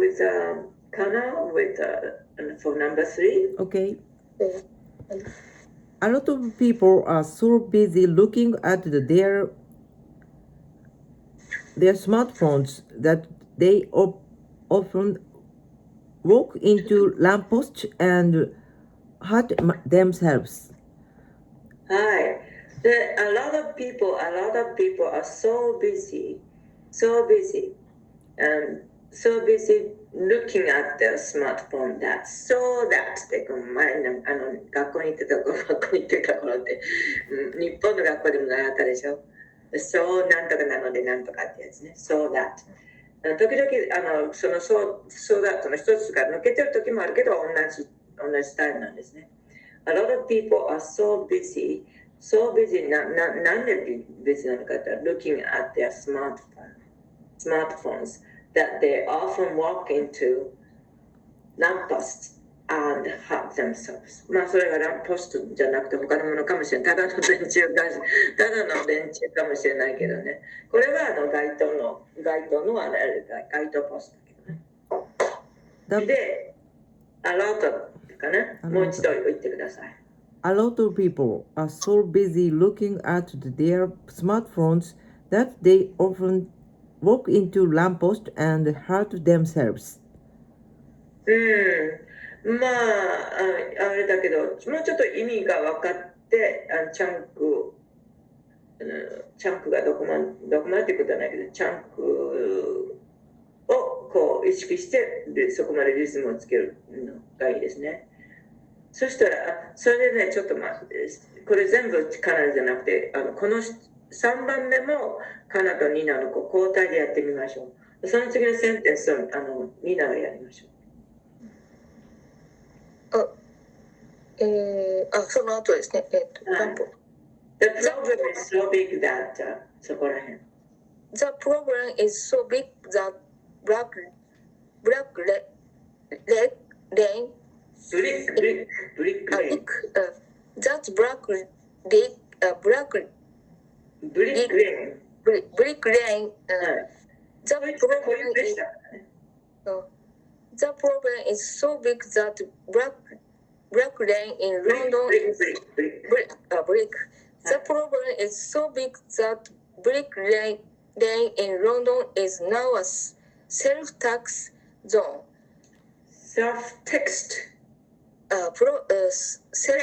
with Kana with for number 3. Okay. A lot of people are so busy looking at their smartphones that they often walk into lampposts and hurt themselves. Hi. A lot of people are so busy, so busy looking at their smartphone that って前の学校に行ってた頃って、日本の学校でも習ったでしょ。そうなんとかなのでなんとかってやつね。So that。時々そのそうだとの一つが抜けてる時もあるけど同じスタイルなんですね。A lot of people are so busy なんでbusyなのかって looking at their smartphones that they often walk into lampposts and hurt themselves. まあそれがランポストじゃなくて他のものかもしれない。ただの電柱かもしれないけどね。これは街灯の街灯ポストだけどね。で、a lot かな。もう一度言ってください。A lot of people are so busy looking at their smartphones that they often walk into lampposts and hurt themselves. まあ、あれだけど、もうちょっと意味が分かって、チャンクがどこまでってことはないけど、チャンクをこう意識して、そこまでリズムをつけるのがいいですね。そしたら、それでね、ちょっとこれ全部カナダじゃなくて、この3番目もカナとニナの交代でやってみましょう。その次のセンテンスをニナがやりましょう。その後ですね。The problem is so big that そこら辺。The problem is so big that black rain brick lane. That's black lane. The problem is so big that black lane in London The problem is so big that brick lane in London is now a self-tax zone. Self-text。セル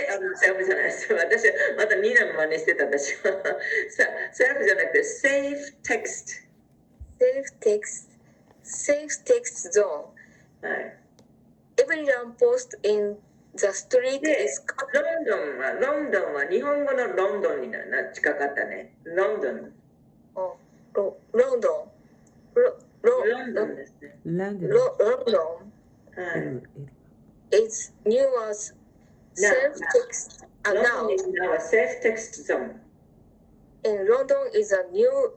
フじゃないです。私はまたニーナの真似してた私は。セルフじゃなくて、safe text。safe text zone。はい。Every lamppost in the street is ロンドンは日本語のロンドンに近かったね。ロンドンですね。ロンドン。It's new as self-text now a self-text zone. In London is a new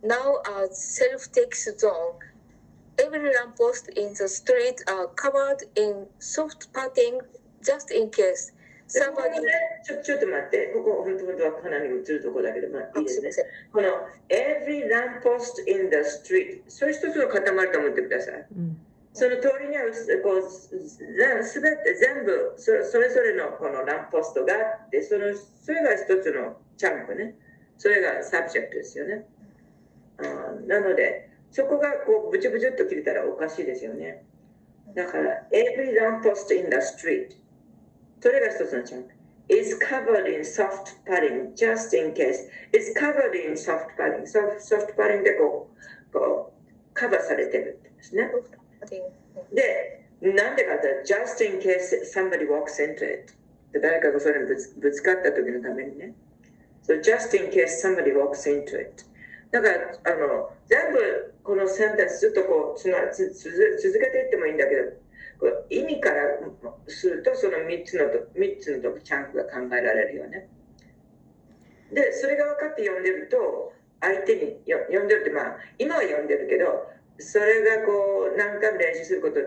now a self-text zone. Every lamppost in the street are covered in soft padding just in case somebody. ちょっと待って、ここ本当はかなり映るところだけど、まあいいですね。この every lamppost in the street、それ一つの塊と思ってください。その通りにはこうすべて全部それぞれのこのランポストがあって、それが一つのチャンクね。それがサブジェクトですよね。なのでそこがこうブチブチっと切れたらおかしいですよね。だから every lamppost in the street それが一つのチャンク。is covered in soft padding just in case. is covered in soft padding. soft padding でこうカバーされてるんですね。で、なんでかって just in case somebody walks into it 誰かがそれにぶつかった時のためにね。So just in case somebody walks into it だから全部このセンテンスずっとこう続けていってもいいんだけどこう意味からするとその3つのチャンクが考えられるよね。で、それが分かって読んでると相手に読んでるってまあ今は読んでるけどそれがこう何回も練習することに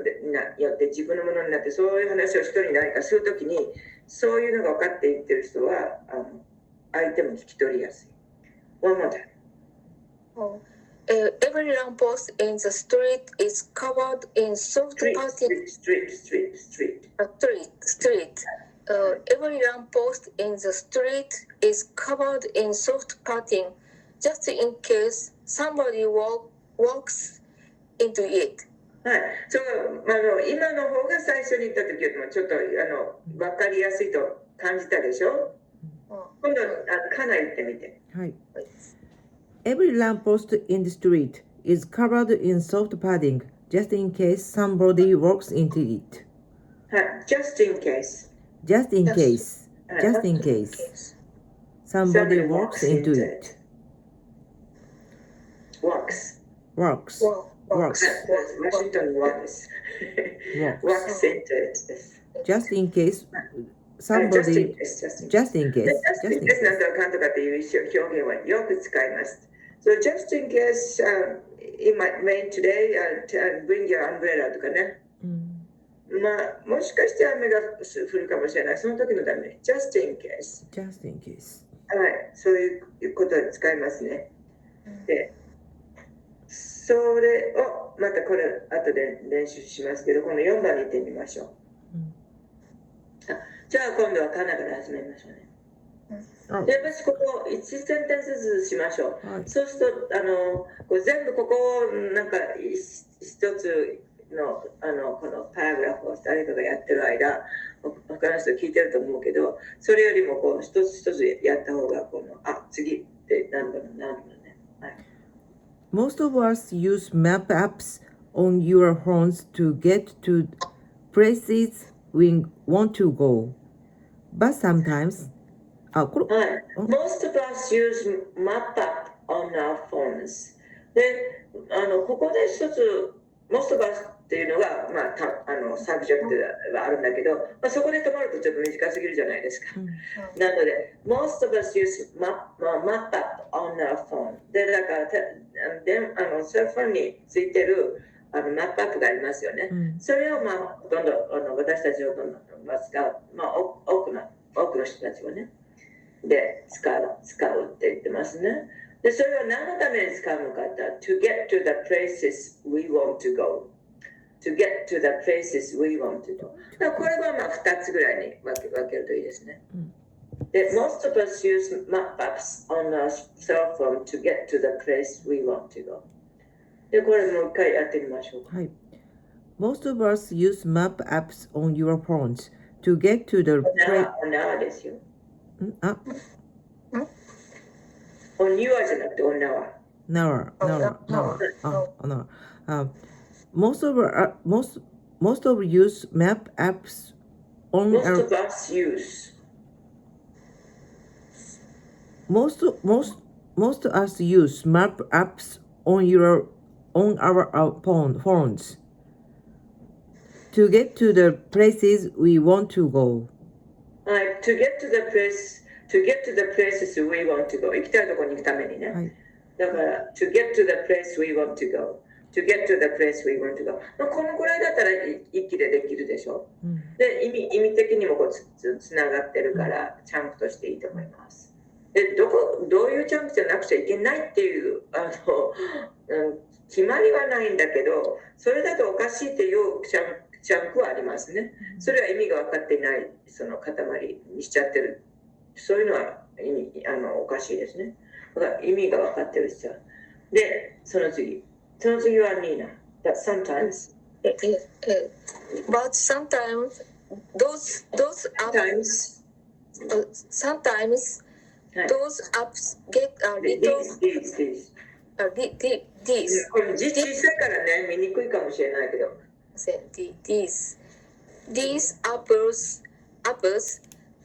よって自分のものになってそういう話を一人に何かするときにそういうのが分かっていってる人は相手も聞き取りやすい。One more time. Every lamppost in the street is covered in soft padding. Every lamppost in the street is covered in soft padding, just in case somebody walks into it. はい、今の方が最初に言った時よりもちょっと分かりやすいと感じたでしょ。今度かなり言ってみて。はい。Every lamppost in the street is covered in soft padding, just in case somebody walks into it. はい、just in case. Just in case. Just in case. Somebody walks into it. Walks. Walks. Walks. Washington walks. Walks into it. Just in case somebody. Just in case. Just in case なんとかかんとかっていう表現はよく使います。So just in case it might rain today, bring your umbrella とかね。もしかして雨が降るかもしれない。その時のために。Just in case. Just in case. はい。そういうことで使いますね。で、それをまたこれ後で練習しますけど、この4番に行ってみましょう。じゃあ今度はカナから始めましょうね。で、私ここ1センテンスずつしましょう。そうすると全部ここをなんか一つのこのパラグラフを誰かがやってる間、他の人聞いてると思うけど、それよりもこう一つ一つやった方が次って何だろうね。はい。Most of us use map apps on your phones to get to places we want to go. But sometimes, most of us use map app on our phones. で、ここで一つ、most of us っていうのが、サブジェクトがあるんだけど、そこで止まるとちょっと短すぎるじゃないですか。なので、most of us use map app on our phone. で、だから、セルフォンについてるマップアップがありますよね。それをほとんど私たちほとんど使う、多くの人たちはね、で使うって言ってますね。で、それは何のために使うのかと、to get to the places we want to go. To get to the places we want to go. だからこれは2つぐらいに分けるといいですね。で、most of us use map apps on our cell phone to get to the place we want to go. で、これもう一回やってみましょう。はい。Most of us use map apps on your phones to get to the place. on our ですよ。on your じゃなくて on our. Most of use map apps on most of us use. Most of us use map apps on our phones to get to the places we want to go. To get to the places we want to go. 行きたいところに行くためにね。はい、だから、to get to the place we want to go. To get to the place we want to go. このくらいだったら一気でできるでしょ。で、意味的にもつながってるから、チャンクとしていいと思います。で、どういうチャンクじゃなくちゃいけないっていう決まりはないんだけど、それだとおかしいっていうチャンクはありますね。それは意味が分かっていないその塊にしちゃってる。そういうのはおかしいですね。だから意味が分かってる必要。で、その次はニーナ。That sometimes. But sometimes those apps. Sometimes those apps get a little. These. これ字小さいからね、見にくいかもしれないけど。These apples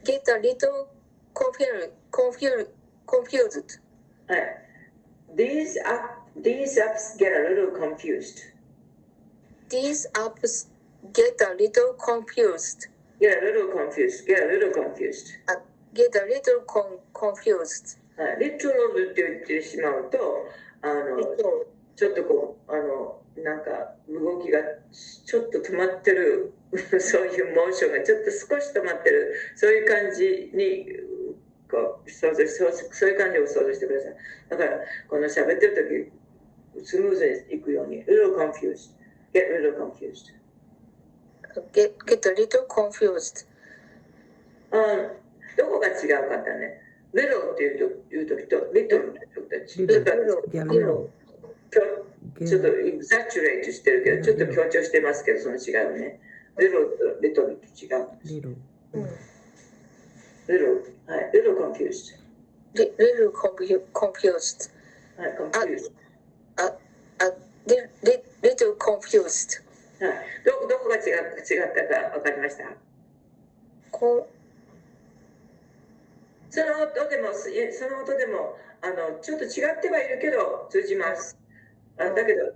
get a little confused. はい。These apps get a little confused. These apps get a little confused. Get a little confused. Get a little confused. Get a little confused. はい。little って言ってしまうと、ちょっとこうなんか動きがちょっと止まってるそういうモーションがちょっと少し止まってるそういう感じにこうそういう感じを想像してください。だからこの喋ってる時スムーズにいくように。little confused. Get a little confused. Get a little confused. どこが違うかってね。little っていうときと little っていうときと違う。ちょっと exaggerate してるけど、ちょっと強調してますけど、その違うね。little と little と違うんです。little はい、little confused. Little confused. はい、confused. Little confused. はい、どこが違ったか分かりました？その音でもちょっと違ってはいるけど通じます。だけど、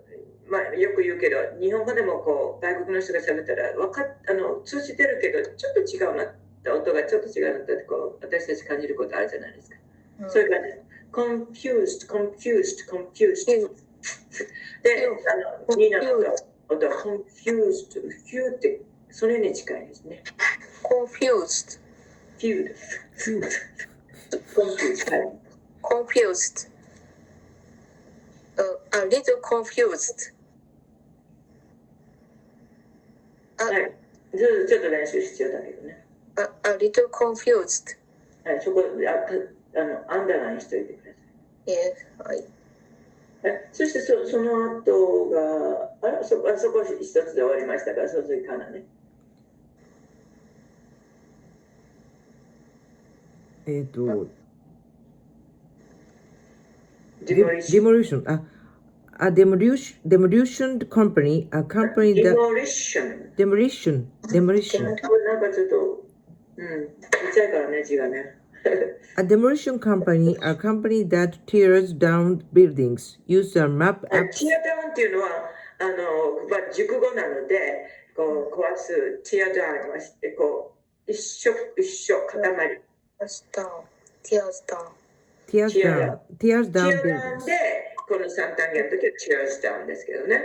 まあ、よく言うけど、日本語でもこう外国の人が喋ったら通じてるけど、ちょっと違うなって音がちょっと違うなってこう私たち感じることあるじゃないですか。そういう感じ。confused。で、ニーナの音は confused。フューってそれに近いですね。confused. confused. A little confused. はい。ちょっと練習必要だけどね。A little confused. はい、そこアンダーラインしといてください。Yes, はい。そしてその後が、そこ一つで終わりましたから、そうするかなね。demolition. A demolition company, a company that demolition. なんかちょっと、ちっちゃいからね、字がね。A demolition company, a company that tears down buildings, use a map app. tear down っていうのは、熟語なので、こう壊す tear down はこう一緒塊。tears down tear down buildings. でこの3単元の時は tears down ですけどね。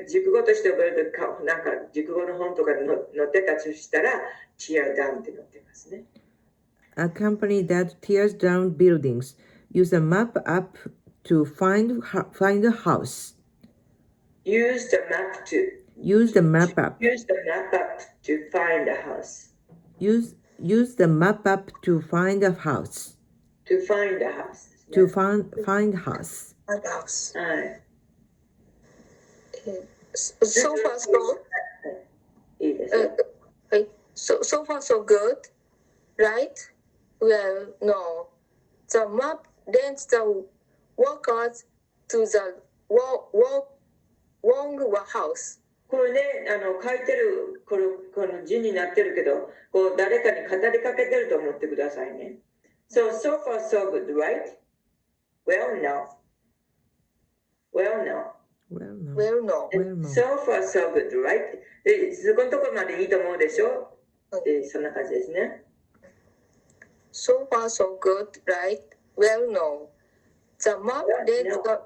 熟語として覚えるとなんか熟語の本とかに載ってたとしたら tear down って載ってますね。A company that tears down buildings, use a map app to find a house. Use the map app to find a house. Use the map app to find a house. To find a house. To find house. はい。So far so いいですよ。はい。So far so good, right? Well, no. The map lends the workers to the wrong house. これね、書いてるこの字になってるけど、こう誰かに語りかけてると思ってくださいね。So far so good, right? Well, no. So far so good, right? で、そこのところまでいいと思うでしょ？そんな感じですね。So far so good, right? Well, no. The map lends the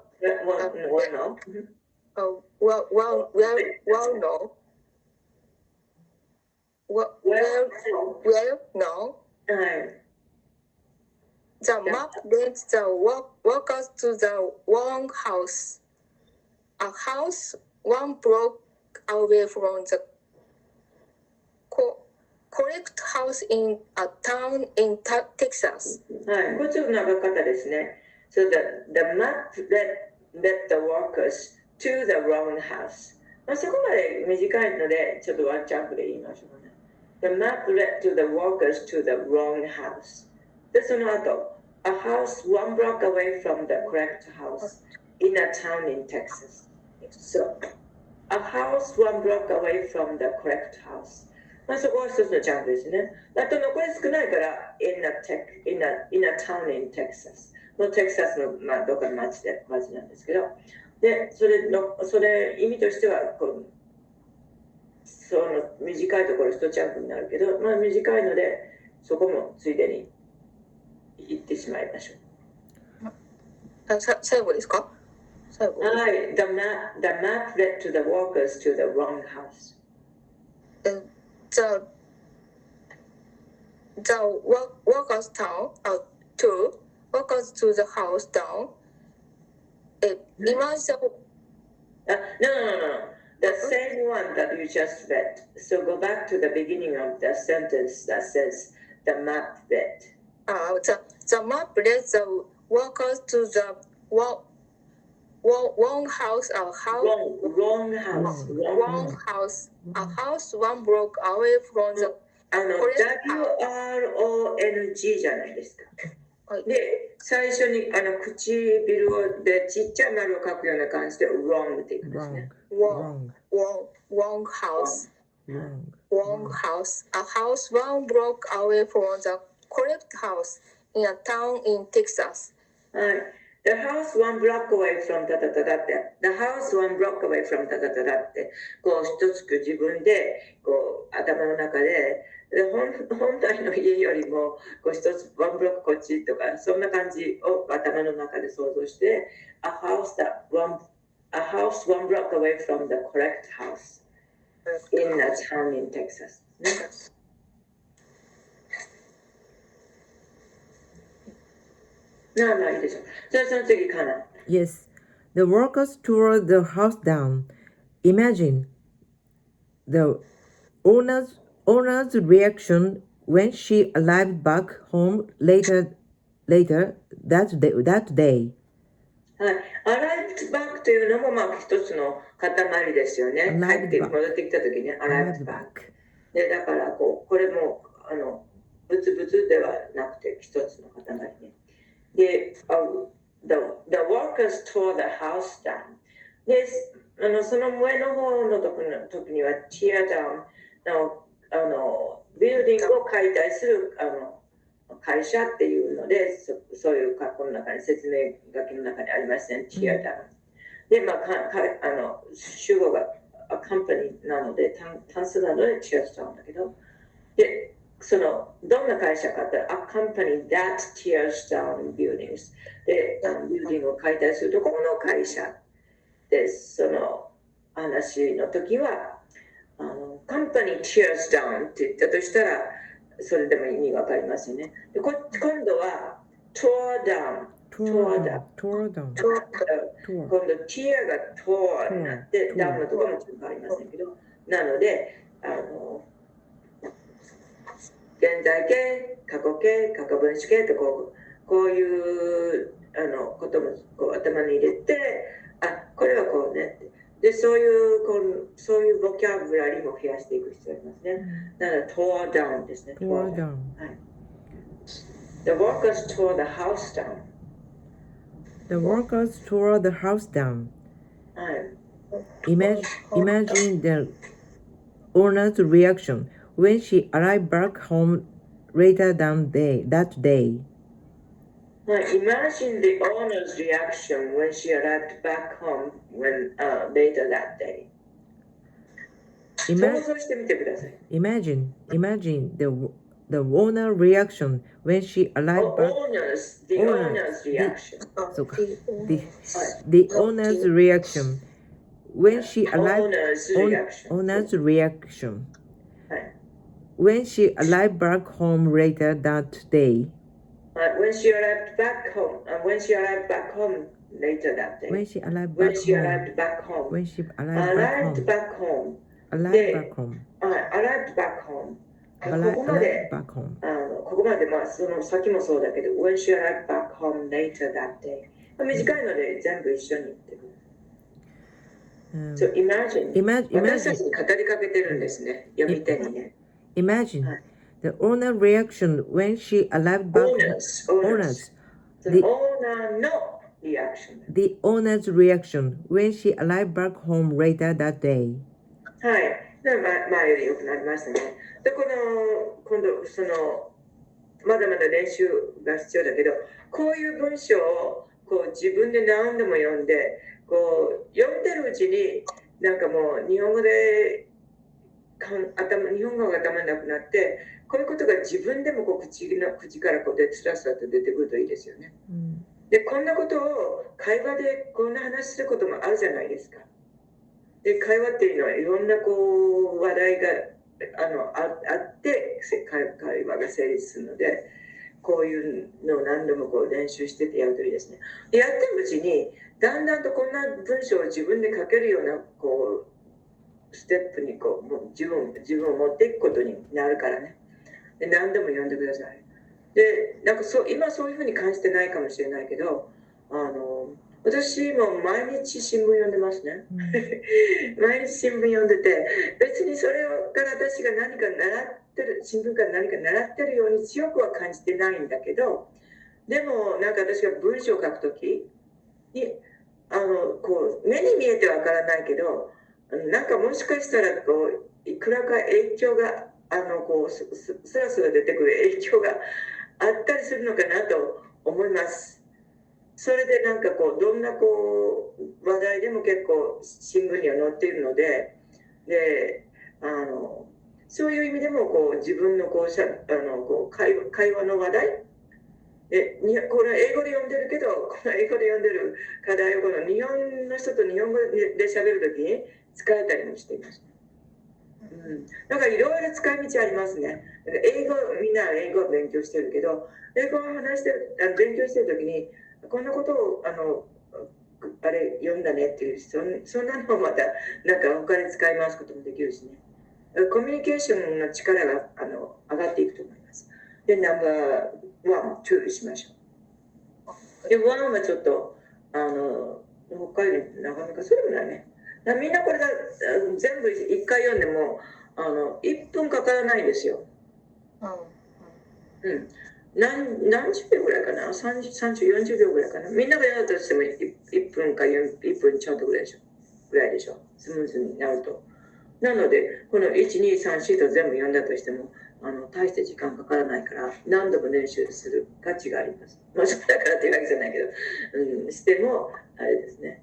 no. Well, no. No. The map lends the workers to the wrong house. A house one block away from the correct house in a town in Texas. はい、これちょっと長かったですね。So the map led the workers to the wrong house. まあ、そこまで短いので、ちょっとワンチャンプで言いましょうね。The map led to the workers to the wrong house. で、その後、a house one block away from the correct house in a town in Texas. So, a house one block away from the correct house. まあ、そこは一つのチャンプですね。あと残り少ないから、in a town in Texas. のテキサスの、まあ、どっかの町なんですけど、で、それ意味としてはその短いところ1チャンプになるけど、まあ、短いので、そこもついでに言ってしまいましょう。最後ですか？最後。はい。The map led to the workers to the wrong house. The workers to workers to the house down. Imagine No. The same one that you just read. So go back to the beginning of the sentence that says the map read. The map led the workers to the wrong house. Wrong house. A house 1 block away from the WRONG じゃないですか。で、最初に唇でちっちゃい丸を書くような感じで wrong って言うんですね。Wrong house. A house 1 block away from the correct house in a town in Texas. はい。The house 1 block away from タタタタって、The house 1 block away from タタタタって、こう一つく自分でこう頭の中で、本来の家よりもこう一つワンブロックこっちとかそんな感じを頭の中で想像して、A house 1 block away from the correct house in a town in Texas. まあいいでしょう。じゃあその次かな。Yes. The workers tore the house down. Imagine the owner's reaction when she arrived back home later that day. はい。arrived back というのもまあ一つの塊ですよね。帰って戻ってきた時に arrived back。で、だからこれもブツブツではなくて一つの塊ね。で、the workers tore the house down. で、その上の方の時には tear down ビルディングを解体する会社っていうので、そういう格好の中に説明書きの中にありますね、tear down。で、まあ、主語が company なので、単数なので tear down だけど、で、どんな会社かって、a company that tears down buildings。で、ビルディングを解体するところの会社で、その話の時は、company tears down って言ったとしたら、それでも意味わかりますよね。で、今度は tore down。今度 tear が tore になって、down のところもちょっと変わりませんけど、なので、現在形、過去形、過去分詞形とこういうこともこう頭に入れて、これはこうねって。で、そういうボキャブラリーも増やしていく必要がありますね。なので、tore down ですね。tore down。はい。The workers tore the house down. The workers tore the house down. はい。Imagine the owner's reaction when she arrived back home later that day. Imagine the owner's reaction when she arrived back home later that day. 想像してみてください。Imagine the owner's reaction when she arrived back. The owner's reaction. The owner's reaction when she arrived. Owner's reaction. When she arrived back home later that day. When she arrived back home later that day. When she arrived back home.ここまでまあその先もそうだけど When she arrived back home later that day 短いので全部一緒に言ってくる。So imagine 私たちに語りかけてるんですね、読み手にね。Imagine the owner's reaction when she arrived back home. The owner no reaction. The owner's reaction when she arrived back home later that day. はい。前より良くなりましたね。で、今度まだまだ練習が必要だけど、こういう文章を自分で何度も読んで、読んでるうちになんかもう日本語が頭になくなって、こういうことが自分でも口からスラスラと出てくるといいですよね。で、こんなことを会話でこんな話することもあるじゃないですか。で、会話っていうのはいろんな話題があって会話が成立するので、こういうのを何度もこう練習しててやるといいですね。でやってるうちにだんだんとこんな文章を自分で書けるようなこうステップにこうもう自分を持っていくことになるからね。で何度も読んでください。でなんか今そういうふうに感じてないかもしれないけど、私も毎日新聞読んでますね。毎日新聞読んでて、別にそれから私が何か習ってる、新聞から何か習ってるように強くは感じてないんだけど、でもなんか私が文章を書くときにこう目に見えてわからないけど、なんかもしかしたらこういくらか影響がこうスラスラ出てくる影響があったりするのかなと思います。それでなんかこうどんなこう話題でも結構新聞には載っているので、そういう意味でもこう自分のこう会話の話題でこれ英語で読んでるけど、この英語で読んでる課題をこの日本の人と日本語で喋るときに使えたりもしています。だからいろいろ使い道ありますね。みんな英語を勉強してるけど、英語を勉強してるときにこんなことをあれ読んだねっていう、そんなのをまたなんか他に使い回すこともできるしね。コミュニケーションの力が上がっていくと思います。で、ナンバー1、2しましょう。で、1はちょっと北海道なかなかそれもないね。みんなこれが全部1回読んでも1分かからないんですよ。何十秒ぐらいかな、30、40秒ぐらいかな。みんながやるとしても1分か1分ちょっとぐらいでしょ。スムーズになると。なので、この1、2、3、4と全部読んだとしても、大して時間かからないから、何度も練習する価値があります。まあ、そうだからっていうわけじゃないけど、しても、あれですね。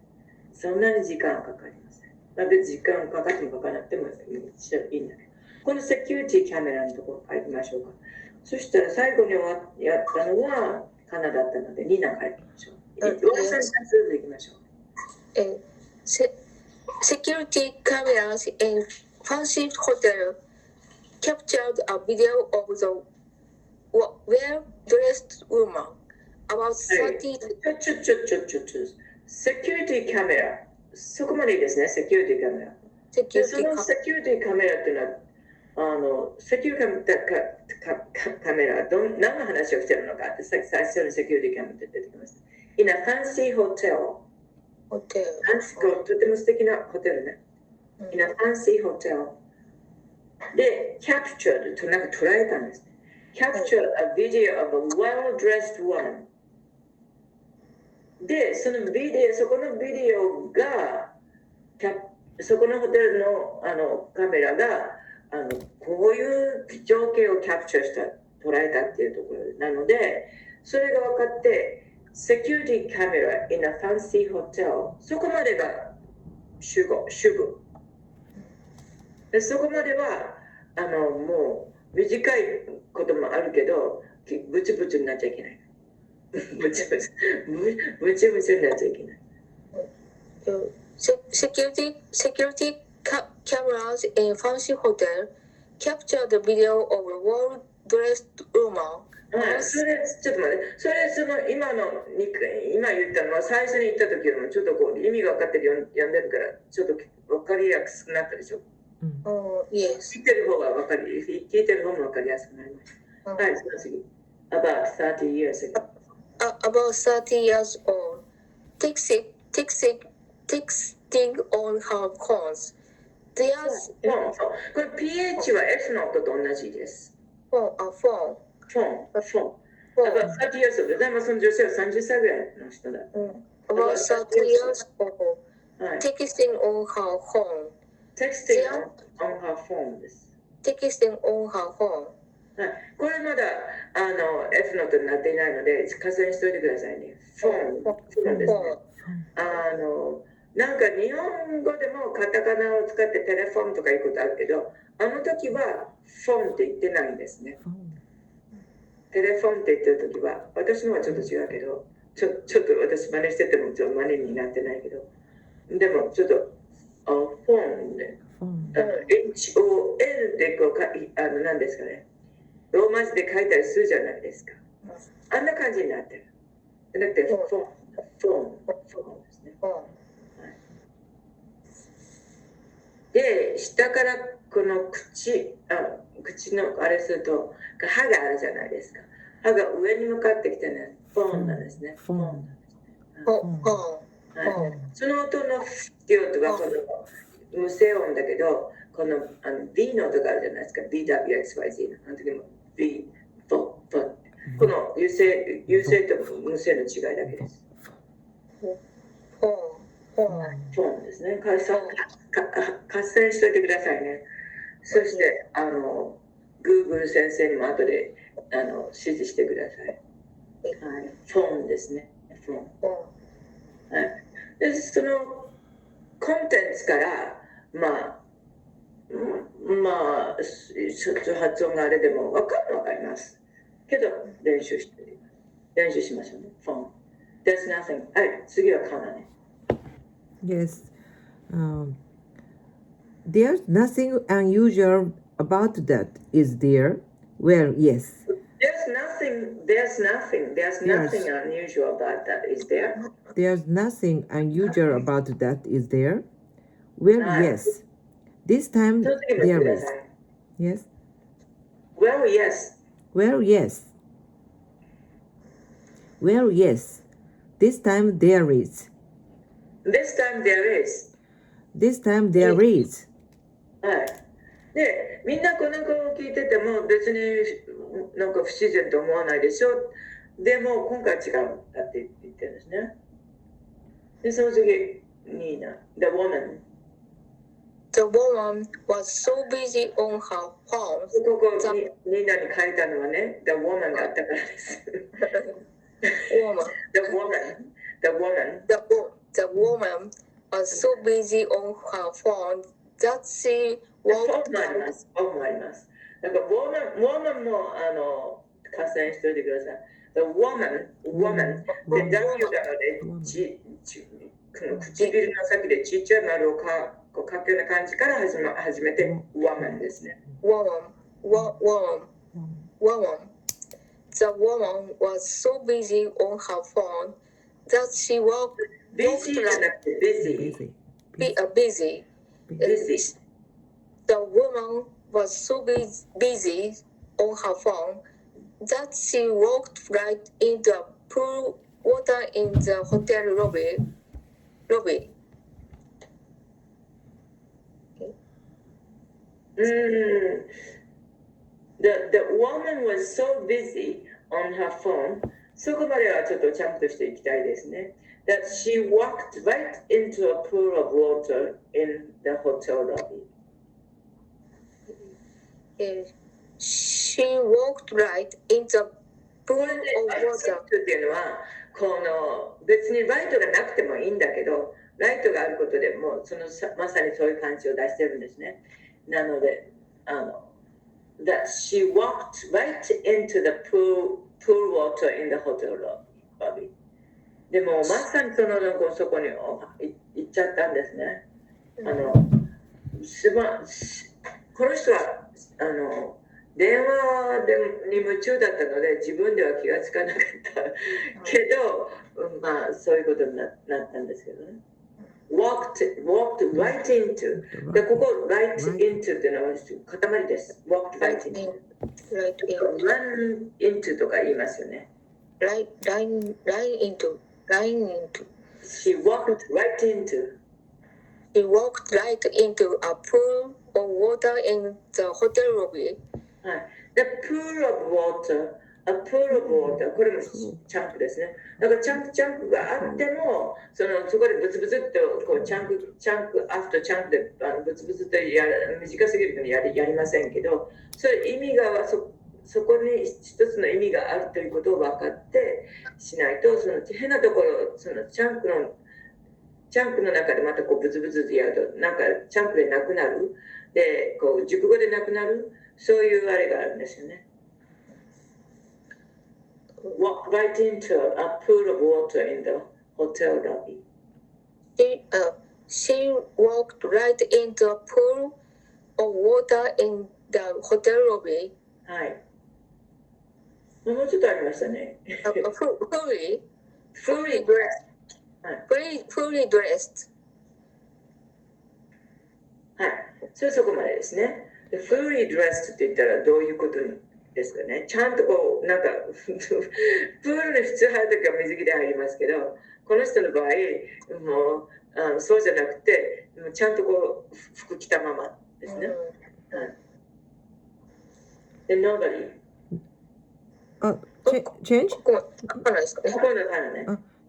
そんなに時間はかかりません。まあ、別に時間かかってもかからなくてもいいんだけど。このセキュリティキャメラのところ書いてみましょうか。そしたら最後にやったのはカナダだったので、ニナ書いてみましょう。ローさん数でいきましょう。Security cameras in fancy hotel captured a video of the well-dressed woman about 30. セキュリティカメラ。そこまでいいですね、セキュリティカメラ。そのセキュリティカメラっていうのは、セキュリティカメラ、何の話をしているのかって、最初のセキュリティカメラって出てきました。In a fancy hotel。とても素敵なホテルね。In a fancy hotel。で、captured となんか捉えたんですね。Captured a video of a well-dressed woman。で、そこのビデオが、そこのホテルのカメラがこういう情景をキャプチャー捉えたっていうところなので、それが分かって、セキュリティカメラ in a fancy hotel、そこまでが主語。でそこまではもう短いこともあるけど、ブチブチになっちゃいけない。ブチブチになっちゃいけない。Security cameras in fancy hotel capture the video of a well-dressed woman. それちょっと待って、その今言ったのは最初に言った時よりもちょっとこう意味が分かってる読んでるからちょっと分かりやすくなったでしょ。Yes. 聞いてる方も分かりやすくなりました。はい、その次。About 30 years ago. About 30 years old. Texting on her phones. There's これ PH は S の音と同じです。phone. About 30 years old. でもその女性は30歳ぐらいの人だ。About 30 years old. Texting on her phone. Texting on her phone です。Texting on her phone. これまだF の音になっていないので確認しておいてくださいね。フォンですね。なんか日本語でもカタカナを使ってテレフォンとかいうことあるけど、あの時はフォンって言ってないんですね。テレフォンって言ってる時は、私のはちょっと違うけど、ちょっと私真似しててもちょっと真似になってないけど、でもちょっとフォンで、HOL でこう何ですかね。ローマ字で書いたりするじゃないですか。あんな感じになってる。だってフォームですね。で、下からこの口のあれすると歯があるじゃないですか。歯が上に向かってきてね、フォーンなんですね。フォーンなんですね。その音のっていう音がこの無声音だけど、このB の音があるじゃないですか。BWXYZ の。あの時も B、フォ、この有声と無声の違いだけです。フォンですね。合戦しといてくださいね。そして、Google 先生にも後で指示してください。はい、フォンですね。フォン。はい、で、そのコンテンツから、まあ、ちょっと発音があれでもわかります。けど、練習しましょうね。フォン。There's nothing. はい、次はカナね。Yes. There's nothing unusual about that, is there? Well, yes. There's nothing unusual about that, is there? There's nothing unusual about that, is there? Well, yes. This time there is. Yes? Well, yes. Well, yes. Well, yes. This time there is. This time there is. This time there is. はい。で、みんなこの子を聞いてても別になんか不自然と思わないでしょ。でも今回違うんだって言ってるんですね。で、その次、ニーナ。The woman. The woman was so busy on her phone. ここニーナに書いたのはね、The woman があったからです。The woman was so busy on her phone that she walked out. もあります。なんか woman も加線しておいてください。The woman で W なので唇の先でちっちゃい丸を書くような感じから始めて woman ですね。woman. The woman was so busy on her phone that she walked. Busy じゃなくて busy. Busy. The woman was so busy on her phone that she walked right into a pool water in the hotel lobby. The woman was so busy on her phone. そこまではちょっとちゃんとしていきたいですね。That she walked right into a pool of water in the hotel lobby. She walked right into a pool of water. っていうのは、この別にライトがなくてもいいんだけど、ライトがあることでもまさにそういう感じを出してるんですね。なので、that she walked right into the pool water in the hotel lobby. でもまさにそこに行っちゃったんですね。この人は電話に夢中だったので自分では気がつかなかったけど、まあそういうことになったんですけどね。walked right into でここ right into っていうのは塊です。walked right into run into とか言いますよね。line into. She walked right into. She walked right into a pool of water in the hotel lobby. はい。The pool of water、これもチャンクですね。だからチャンクがあっても、そこでブツブツっとこうチャンクアフターチャンクでブツブツっと短すぎるのにやりませんけど、それ意味がそこに一つの意味があるということを分かってしないと、変なところチャンクの中でまたこうブツブツってやるとなんかチャンクでなくなるでこう熟語でなくなるそういうあれがあるんですよね。Walk right into a pool of water in the hotel lobby. She walked right into a pool of water in the hotel lobby. はい。もうちょっとありましたね。fully dressed. Fully dressed. はい。そこまでですね。fully dressed って言ったらどういうことですかね。ちゃんとこう、なんか、プールに普通入るときは水着で入りますけど、この人の場合、もうそうじゃなくて、ちゃんとこう、服着たままですね。はい。で、nobody. Change?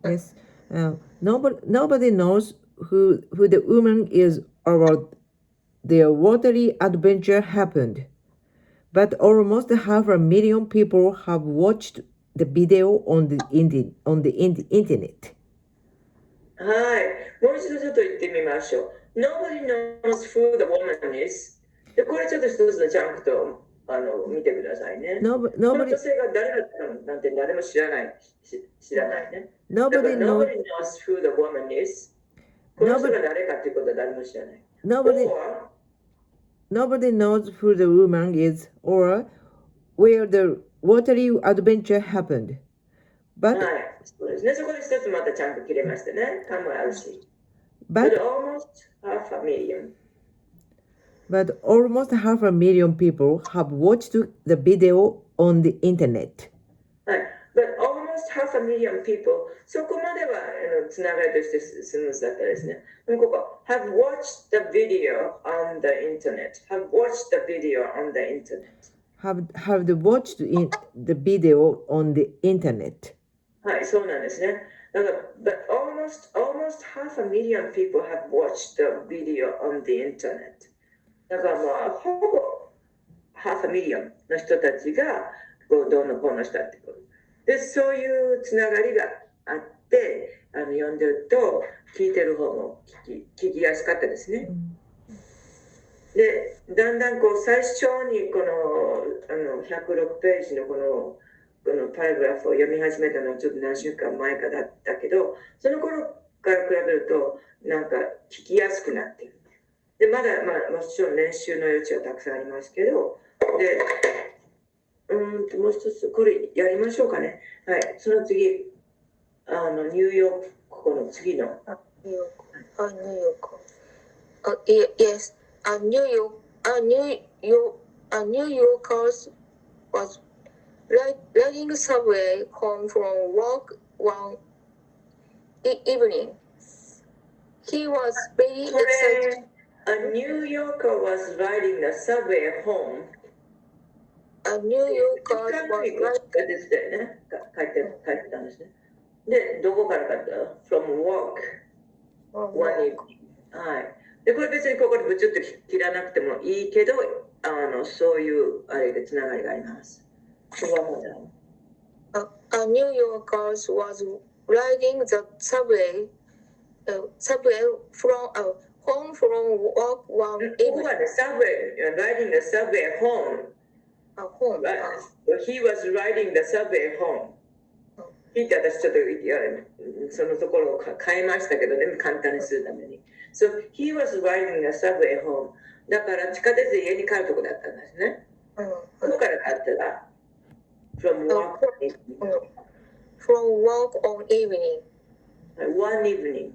Yes. Nobody knows who the woman is or their watery adventure happened. But almost 500,000 people have watched the video on the internet. はい。もう一度ちょっと言ってみましょう。Nobody knows who the woman is. で、これちょっと一つのジャンクと見てくださいね。この女性が誰だったのなんて誰も知らないね。Nobody knows who the woman is. この人が誰かっていうことは誰も知らない。Nobody knows who the woman is or where the watery adventure happened. はい、そうですね。そこで一つまたちゃんと切れましたね。かもあるし。But almost 500,000. But almost 500,000 people have watched the video on the internet. はい。But almost 500,000 people. そこまではつながりとしてスムーズだったですね。でもここ、have watched the video on the internet. Have watched the video on the internet. Have watched the video on the internet. はい、そうなんですね。だから、but almost 500,000 people have watched the video on the internet. だからまあ、ほぼ500,000の人たちがどうのこうのしたってこと。で、そういうつながりがあって、読んでると、聞いてる方も聞きやすかったですね。で、だんだんこう最初にこの106ページのこのパラグラフを読み始めたのはちょっと何週間前かだったけど、その頃から比べるとなんか聞きやすくなってる。で、まだ、もちろん練習の余地はたくさんありますけど、で、もう一つ、これやりましょうかね。はい、その次、ニューヨーク、ここの次の。ニューヨーク。Yes. New Yorkers was riding subway home from work one evening. He was very excited. A New Yorker was riding the subway home. A New Yorker was riding. 書いてたんですね。で、どこからかと From work. One evening. はい。で、これ別にここでブチュッと切らなくてもいいけど、そういうあれでつながりがあります。A New Yorker was riding the subway from home from work one evening. ここはね、riding the subway home. He was riding the subway home. 聞いて私ちょっとそのところを変えましたけどね、簡単にするために。So he was riding the subway home. だから地下鉄で家に帰るとこだったんですね。ここから帰ったら from work on evening. One evening.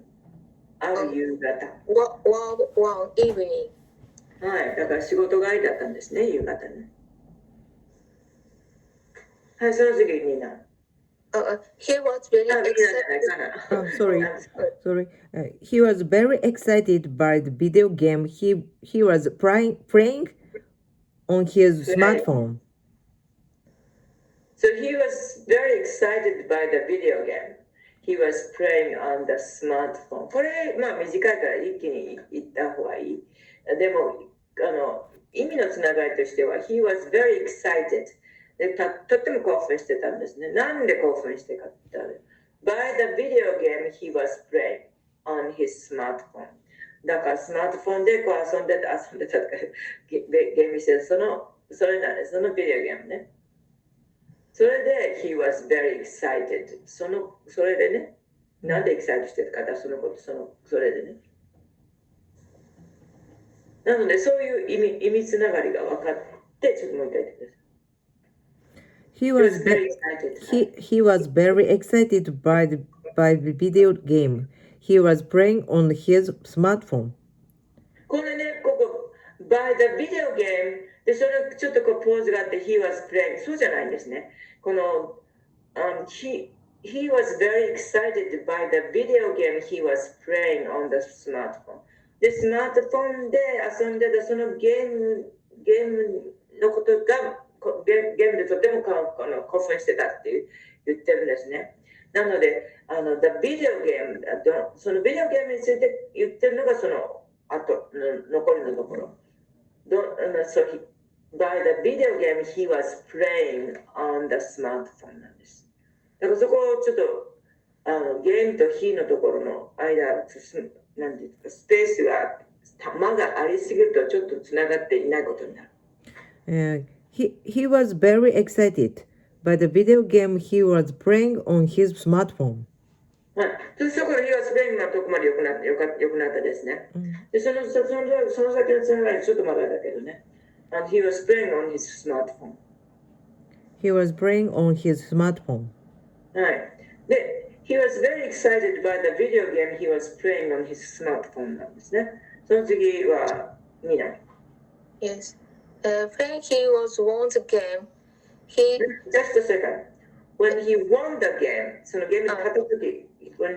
ある夕方。One evening. はい、だから仕事帰りだったんですね、夕方ね。はい、その次にな。He was very excited. Sorry. He was very excited by the video game he was playing on his smartphone. So he was very excited by the video game he was playing on the smartphone. これ、まあ短いから一気に言った方がいい。でも、意味のつながりとしては、he was very excited. でとっても興奮してたんですね。なんで興奮してかって言ったら、by the video game he was playing on his smartphone. だからスマートフォンでこう遊んでたとかゲームしてるそれなんです。そのビデオゲームね。それで he was very excited. それでね、なんで excited してるかそれでね。なのでそういう意味つながりが分かって、ちょっともう一回言ってください。He was very excited. he was very excited by the video game he was playing on his smartphone. このね、ここ、by the video game で、それちょっとこうポーズがあって、he was playing そうじゃないんですね。この、he was very excited by the video game he was playing on the smartphone. で、スマートフォンで遊んでたそのゲームのことが、ゲームでとても興奮してたって言ってるんですね。なので、the video game そのビデオゲームについて言ってるのがその後の残りのところ。So by the video game he was playing on the smartphone なんです。だからそこをちょっとゲームとheのところの間、なんていうかスペースが間がありすぎるとちょっとつながっていないことになる。He was very excited by the video game he was playing on his smartphone. はい。そこで he was playing のとこまでよくなったですね。でその先のつながりちょっとまだだけどね。And he was playing on his smartphone. He was playing on his smartphone. はい。で、he was very excited by the video game he was playing on his smartphone なんですね。その次は、みな。Yes. When he was won the game, he... Just a second. When he won the game, そのゲームに勝った時、when